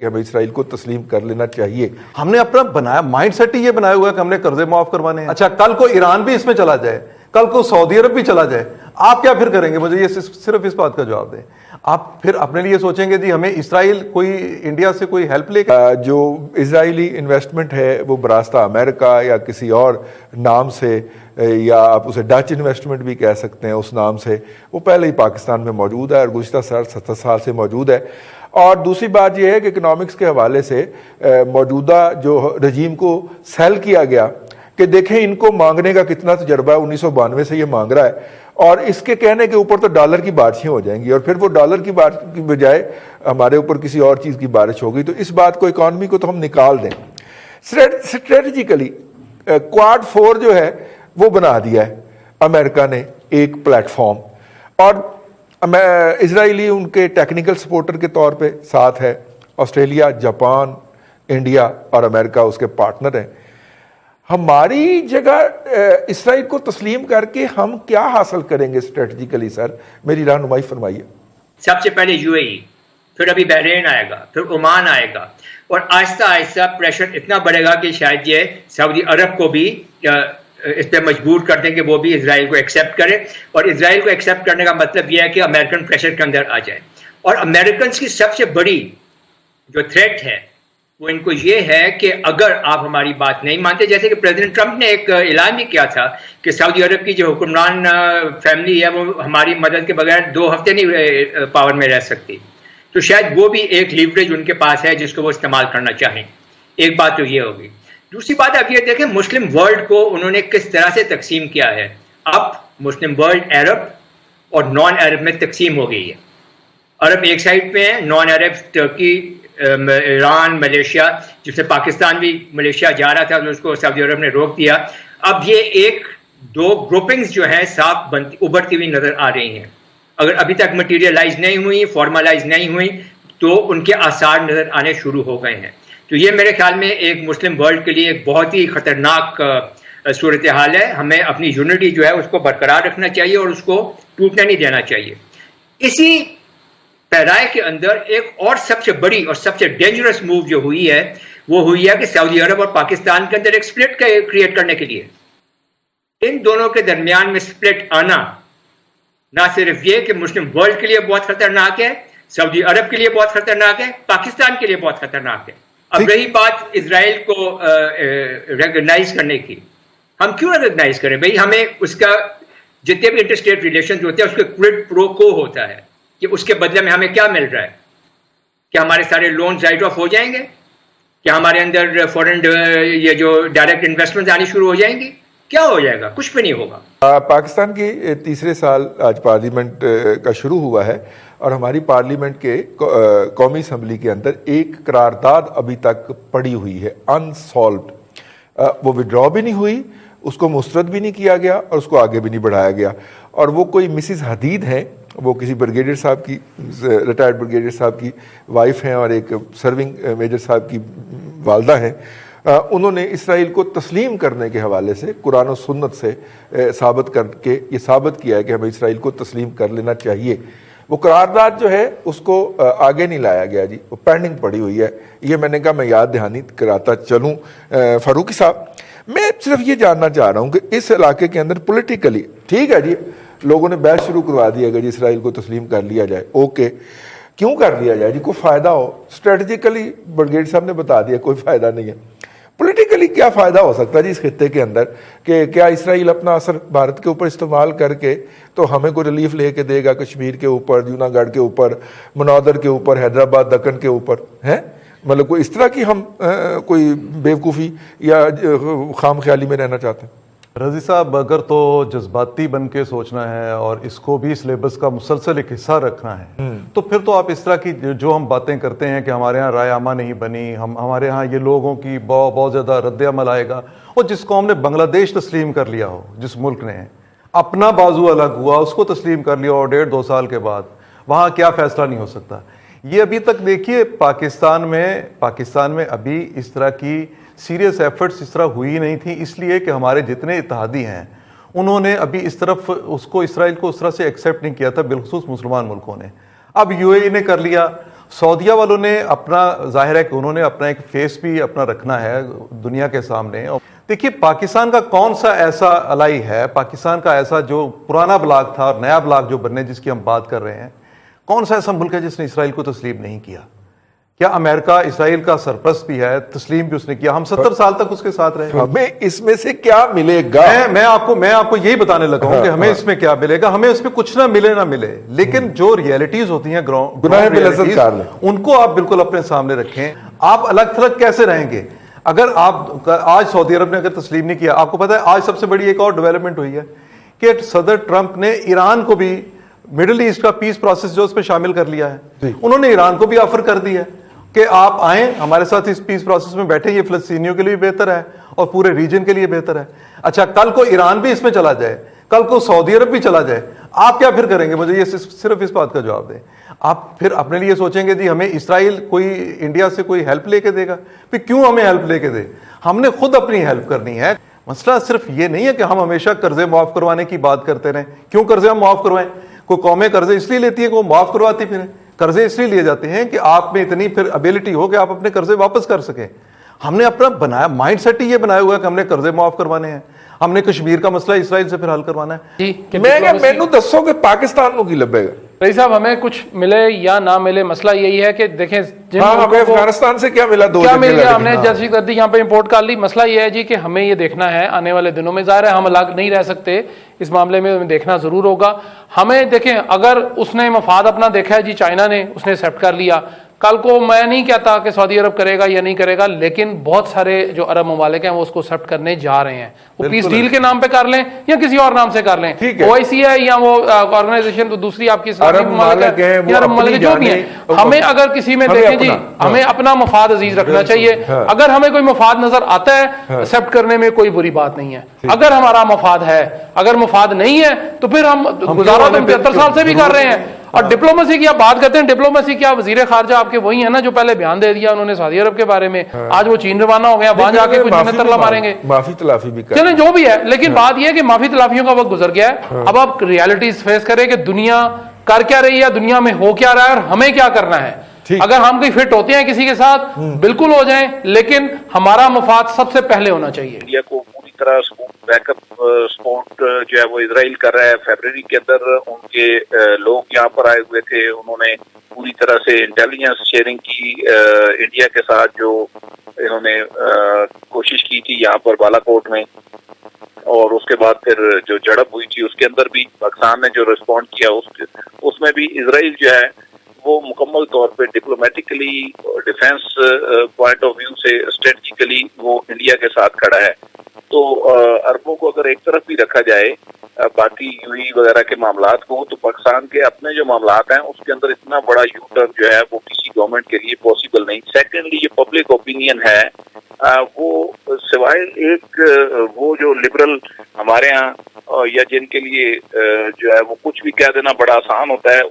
کہ ہمیں اسرائیل کو تسلیم کر لینا چاہیے. ہم نے اپنا بنایا مائنڈ سیٹ ہی یہ بنایا ہوا ہے کہ ہم نے قرضے معاف کروانے ہیں. اچھا کل کو ایران بھی اس میں چلا جائے, کل کو سعودی عرب بھی چلا جائے, آپ کیا پھر کریں گے؟ مجھے یہ صرف اس بات کا جواب دیں. آپ پھر اپنے لیے سوچیں گے جی ہمیں اسرائیل کوئی انڈیا سے کوئی ہیلپ لے کے جو اسرائیلی انویسٹمنٹ ہے وہ براستہ امریکہ یا کسی اور نام سے, یا آپ اسے ڈچ انویسٹمنٹ بھی کہہ سکتے ہیں اس نام سے, وہ پہلے ہی پاکستان میں موجود ہے اور گزشتہ 70 سال سے موجود ہے. اور دوسری بات یہ ہے کہ اکنامکس کے حوالے سے موجودہ جو رجیم کو سیل کیا گیا کہ دیکھیں ان کو مانگنے کا کتنا تجربہ ہے, 1992 سے یہ مانگ رہا ہے, اور اس کے کہنے کے اوپر تو ڈالر کی بارشیں ہو جائیں گی, اور پھر وہ ڈالر کی بارش کی بجائے ہمارے اوپر کسی اور چیز کی بارش ہوگی. تو اس بات کو, اکانومی کو تو ہم نکال دیں. اسٹریٹجیکلی کواد 4 جو ہے وہ بنا دیا ہے امریکہ نے ایک پلیٹ فارم, اور اسرائیلی ان کے ٹیکنیکل سپورٹر کے طور پہ ساتھ ہے. آسٹریلیا, جاپان, انڈیا اور امریکہ اس کے پارٹنر ہیں. ہماری جگہ اسرائیل کو تسلیم کر کے ہم کیا حاصل کریں گے اسٹریٹجیکلی؟ سر میری رہنمائی فرمائیے. سب سے پہلے یو اے ای, پھر ابھی بحرین آئے گا, پھر عمان آئے گا, اور آہستہ آہستہ پریشر اتنا بڑھے گا کہ شاید یہ سعودی عرب کو بھی اس پہ مجبور کر دیں کہ وہ بھی اسرائیل کو ایکسیپٹ کرے. اور اسرائیل کو ایکسیپٹ کرنے کا مطلب یہ ہے کہ امریکن پریشر کے اندر آ جائے. اور امریکنس کی سب سے بڑی جو تھریٹ ہے وہ ان کو یہ ہے کہ اگر آپ ہماری بات نہیں مانتے, جیسے کہ پریزیڈنٹ ٹرمپ نے ایک اعلان بھی کیا تھا کہ سعودی عرب کی جو حکمران فیملی ہے وہ ہماری مدد کے بغیر 2 ہفتے نہیں پاور میں رہ سکتی, تو شاید وہ بھی ایک لیوریج ان کے پاس ہے جس کو وہ استعمال کرنا چاہیں. ایک بات تو یہ ہوگی. دوسری بات آپ یہ دیکھیں مسلم ورلڈ کو انہوں نے کس طرح سے تقسیم کیا ہے. اب مسلم ورلڈ عرب اور نان عرب میں تقسیم ہو گئی ہے. عرب ایک سائڈ پہ ہیں, نان عرب ترکی, ایران, ملیشیا, جس سے پاکستان بھی ملیشیا جا رہا تھا اس کو سعودی عرب نے روک دیا. اب یہ 1-2 گروپنگز جو ہیں صاف ابھرتی ہوئی نظر آ رہی ہیں. اگر ابھی تک مٹیریلائز نہیں ہوئی, فارملائز نہیں ہوئی, تو ان کے آثار نظر آنے شروع ہو گئے ہیں. تو یہ میرے خیال میں ایک مسلم ورلڈ کے لیے ایک بہت ہی خطرناک صورتحال ہے. ہمیں اپنی یونٹی جو ہے اس کو برقرار رکھنا چاہیے اور اس کو ٹوٹنے نہیں دینا چاہیے. اسی پیرائے کے اندر ایک اور سب سے بڑی اور سب سے ڈینجرس موو جو ہوئی ہے وہ ہوئی ہے کہ سعودی عرب اور پاکستان کے اندر ایک سپلٹ کریٹ کرنے کے لیے ان دونوں کے درمیان میں سپلٹ آنا نہ صرف یہ کہ مسلم ورلڈ کے لیے بہت خطرناک ہے, سعودی عرب کے لیے بہت خطرناک ہے, پاکستان کے لیے بہت خطرناک ہے. اب رہی بات اسرائیل کو ریکگنائز کرنے کی, ہم کیوں ریکگنائز کریں بھائی؟ ہمیں اس کا جتنے بھی انٹر اسٹیٹ ریلیشن ہوتے ہیں اس کے کوئڈ پرو کو ہوتا ہے کہ اس کے بدلے میں ہمیں کیا مل رہا ہے. کیا ہمارے سارے لون رائٹ آف ہو جائیں گے؟ کیا ہمارے اندر فورن یہ جو ڈائریکٹ انویسٹمنٹ آنی شروع ہو جائیں گی؟ کیا ہو جائے گا؟ کچھ بھی نہیں ہوگا. پاکستان کی تیسرے سال آج پارلیمنٹ کا شروع ہوا ہے, اور ہماری پارلیمنٹ کے قومی اسمبلی کے اندر ایک قرارداد ابھی تک پڑی ہوئی ہے انسالوڈ. وہ وڈرا بھی نہیں ہوئی, اس کو مسترد بھی نہیں کیا گیا, اور اس کو آگے بھی نہیں بڑھایا گیا. اور وہ کوئی مسز حدید ہیں, وہ کسی بریگیڈیئر صاحب کی, ریٹائرڈ بریگیڈیئر صاحب کی وائف ہیں, اور ایک سرونگ میجر صاحب کی والدہ ہیں. انہوں نے اسرائیل کو تسلیم کرنے کے حوالے سے قرآن و سنت سے ثابت کر کے یہ ثابت کیا ہے کہ ہمیں اسرائیل کو تسلیم کر لینا چاہیے. وہ قرارداد جو ہے اس کو آگے نہیں لایا گیا جی, وہ پینڈنگ پڑی ہوئی ہے. یہ میں نے کہا میں یاد دہانی کراتا چلوں. فاروقی صاحب, میں صرف یہ جاننا چاہ رہا ہوں کہ اس علاقے کے اندر پولیٹیکلی ٹھیک ہے جی, لوگوں نے بحث شروع کروا دی اگر جی اسرائیل کو تسلیم کر لیا جائے, اوکے, کیوں کر لیا جائے جی؟ کوئی فائدہ ہو. اسٹریٹجیکلی برگیڈ صاحب نے بتا دیا کوئی فائدہ نہیں ہے. پولیٹیکلی کیا فائدہ ہو سکتا ہے جی اس خطے کے اندر کہ کیا اسرائیل اپنا اثر بھارت کے اوپر استعمال کر کے تو ہمیں کوئی ریلیف لے کے دے گا کشمیر کے اوپر, جوناگڑھ کے اوپر, منودر کے اوپر, حیدرآباد دکن کے اوپر ہیں؟ مطلب کوئی اس طرح کی ہم کوئی بیوقوفی یا خام خیالی میں رہنا چاہتے ہیں؟ رضی صاحب, اگر تو جذباتی بن کے سوچنا ہے اور اس کو بھی سلیبس کا مسلسل ایک حصہ رکھنا ہے تو پھر تو آپ اس طرح کی جو ہم باتیں کرتے ہیں کہ ہمارے ہاں رائے عامہ نہیں بنی, ہمارے ہاں یہ لوگوں کی بہت زیادہ رد عمل آئے گا, اور جس قوم نے بنگلہ دیش تسلیم کر لیا ہو, جس ملک نے اپنا بازو الگ ہوا اس کو تسلیم کر لیا اور 1.5-2 سال کے بعد وہاں کیا فیصلہ نہیں ہو سکتا. یہ ابھی تک دیکھیے پاکستان میں ابھی اس طرح کی سیریس ایفرٹس اس طرح ہوئی نہیں تھی, اس لیے کہ ہمارے جتنے اتحادی ہیں انہوں نے ابھی اس طرف اس کو اسرائیل کو اس طرح سے ایکسیپٹ نہیں کیا تھا, بالخصوص مسلمان ملکوں نے. اب یو اے ای نے کر لیا, سعودیہ والوں نے اپنا ظاہر ہے کہ انہوں نے اپنا ایک فیس بھی اپنا رکھنا ہے دنیا کے سامنے. دیکھیے پاکستان کا کون سا ایسا الائی ہے, پاکستان کا ایسا جو پرانا بلاک تھا اور نیا بلاک جو بننے جس کی ہم بات کر رہے ہیں, کون سا ایسا ملک ہے جس نے اسرائیل کو تسلیم نہیں کیا؟ کیا امریکہ اسرائیل کا سرپرست بھی ہے, تسلیم بھی اس نے کیا, ہم 70 سال تک اس کے ساتھ رہے. ہمیں اس میں سے کیا ملے گا؟ میں آپ کو یہی بتانے لگا ہوں کہ ہمیں اس میں کیا ملے گا. ہمیں اس میں کچھ نہ ملے, لیکن جو ریئلٹیز ہوتی ہیں گناہ میں لذت کار لیں, ان کو آپ بالکل اپنے سامنے رکھیں. آپ الگ تھلگ کیسے رہیں گے اگر آپ آج سعودی عرب نے اگر تسلیم نہیں کیا؟ آپ کو پتا ہے آج سب سے بڑی ایک اور ڈیولپمنٹ ہوئی ہے کہ صدر ٹرمپ نے ایران کو بھی مڈل ایسٹ کا پیس پروسیس جو اس پہ شامل کر لیا ہے. انہوں نے ایران کو بھی آفر کر دی ہے کہ آپ آئیں ہمارے ساتھ اس پیس پروسیس میں بیٹھیں, یہ فلسطینیوں کے لیے بہتر ہے اور پورے ریجن کے لیے بہتر ہے. اچھا کل کو ایران بھی اس میں چلا جائے, کل کو سعودی عرب بھی چلا جائے, آپ کیا پھر کریں گے؟ مجھے یہ صرف اس بات کا جواب دیں. آپ پھر اپنے لیے سوچیں گے جی ہمیں اسرائیل کوئی انڈیا سے کوئی ہیلپ لے کے دے گا؟ پھر کیوں ہمیں ہیلپ لے کے دے؟ ہم نے خود اپنی ہیلپ کرنی ہے. مسئلہ صرف یہ نہیں ہے کہ ہم ہمیشہ قرضے معاف کروانے کی بات کرتے رہیں. کیوں قرضے ہم معاف کروائیں؟ کوئی قومیں قرضے اس لیے لیتی ہیں کہ وہ معاف کرواتی پھریں. قرضے اس لیے لیے جاتے ہیں کہ آپ میں اتنی پھر ابیلٹی ہو کہ آپ اپنے قرضے واپس کر سکیں. ہم نے اپنا بنایا مائنڈ سیٹ ہی یہ بنایا ہوا ہے کہ ہم نے قرضے معاف کروانے ہیں, ہم نے کشمیر کا مسئلہ اسرائیل سے پھر حل کروانا ہے. مینوں دسو کہ پاکستان کو کی لبے گا؟ رئیس صاحب ہمیں کچھ ملے یا نہ ملے, مسئلہ یہی ہے کہ دیکھیں ہمیں افغانستان سے کیا ملا؟ کیا مل گیا؟ ہم نے جرسی گردی یہاں پہ امپورٹ کر لی. مسئلہ یہ ہے جی کہ ہمیں یہ دیکھنا ہے آنے والے دنوں میں, ظاہر ہے ہم الگ نہیں رہ سکتے اس معاملے میں, ہمیں دیکھنا ضرور ہوگا. ہمیں دیکھیں اگر اس نے مفاد اپنا دیکھا ہے جی, چائنا نے اس نے ایکسیپٹ کر لیا, کل کو میں نہیں کہتا کہ سعودی عرب کرے گا یا نہیں کرے گا, لیکن بہت سارے جو عرب ممالک ہیں وہ اس کو ایکسیپٹ کرنے جا رہے ہیں. وہ پیس ڈیل کے نام پہ کر لیں یا کسی اور نام سے کر لیں, OIC ہے یا وہ آرگنائزیشن تو دوسری آپ کی اسلامی ممالک ہے یا عرب ممالک جو بھی ہیں. ہمیں اگر کسی میں دیکھیں جی ہمیں اپنا مفاد عزیز رکھنا چاہیے. اگر ہمیں کوئی مفاد نظر آتا ہے ایکسیپٹ کرنے میں کوئی بری بات نہیں ہے. اگر ہمارا مفاد ہے, اگر مفاد نہیں ہے تو پھر ہم گزارا تو 75 سال سے بھی کر رہے ہیں. اور ڈپلومیسی کی آپ بات کرتے ہیں, ڈپلومیسی کیا وزیر خارجہ آپ کے وہی ہیں نا جو پہلے بیان دے دیا انہوں نے سعودی عرب کے بارے میں, آج وہ چین روانہ ہو گیا, وہاں جا کے کچھ ترلا ماریں گے, معافی تلافی بھی چلیں جو بھی ہے. لیکن بات یہ ہے کہ معافی تلافیوں کا وقت گزر گیا ہے. اب آپ ریالٹیز فیس کریں کہ دنیا کر کیا رہی ہے, دنیا میں ہو کیا رہا ہے اور ہمیں کیا کرنا ہے. اگر ہم کوئی فٹ ہوتے ہیں کسی کے ساتھ بالکل ہو جائیں, لیکن ہمارا مفاد سب سے پہلے ہونا چاہیے. انڈیا کو پوری طرح بیک اپ سپورٹ جو ہے وہ اسرائیل کر رہا ہے. فیبرری کے اندر ان کے لوگ یہاں پر آئے ہوئے تھے, انہوں نے پوری طرح سے انٹیلیجنس شیئرنگ کی انڈیا کے ساتھ, جو انہوں نے کوشش کی تھی یہاں پر بالا کوٹ میں, اور اس کے بعد پھر جو جھڑپ ہوئی تھی اس کے اندر بھی پاکستان نے جو رسپونڈ کیا اس میں بھی اسرائیل جو ہے وہ مکمل طور پہ diplomatically defence point of view سے اسٹریٹجیکلی وہ انڈیا کے ساتھ کھڑا ہے. تو عربوں کو اگر ایک طرف بھی رکھا جائے باقی UAE وغیرہ کے معاملات کو, تو پاکستان کے اپنے جو معاملات ہیں اس کے اندر اتنا بڑا یو ٹرن جو ہے وہ کسی گورنمنٹ کے لیے پاسبل نہیں. سیکنڈلی یہ پبلک اوپینین ہے وہ سوائے ایک وہ جو لبرل ہمارے ہاں یا جن کے لیے جو ہے وہ کچھ بھی کہہ دینا بڑا آسان ہوتا ہے,